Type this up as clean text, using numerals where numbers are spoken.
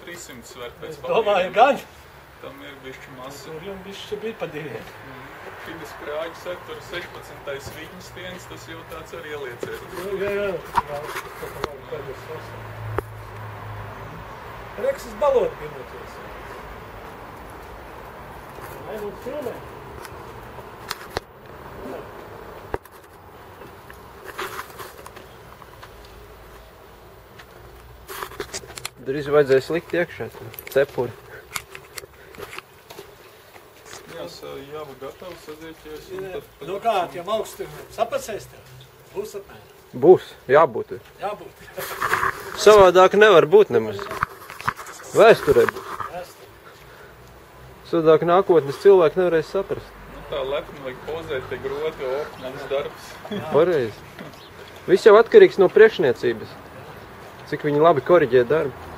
300 sver pēc Domāju, gan. Tam ir bišķi masa. Tur jums bišķi bija pa 2. Fides krāģi satura 16. viņas dienas, tas jau tāds arī ieliecēs. Jā. Reksis balot pirmoties. Nebūtu filmē. Drīz vajadzēs likt iekšā cepuri. Jāba gatava sadieķies. Nu kā, tiem augstiem sapacēs tev? Būs apmēram? Būs, jābūt. Jābūt. Savādāk nevar būt nemaz. Vēsturē būs. Savādāk nākotnes cilvēki nevarēs saprast. Nu tā lepni vajag pozēt, te groti, mans darbs. Pareizi. Viss jau atkarīgs no priekšniecības. Cik viņi labi koriģē darbu.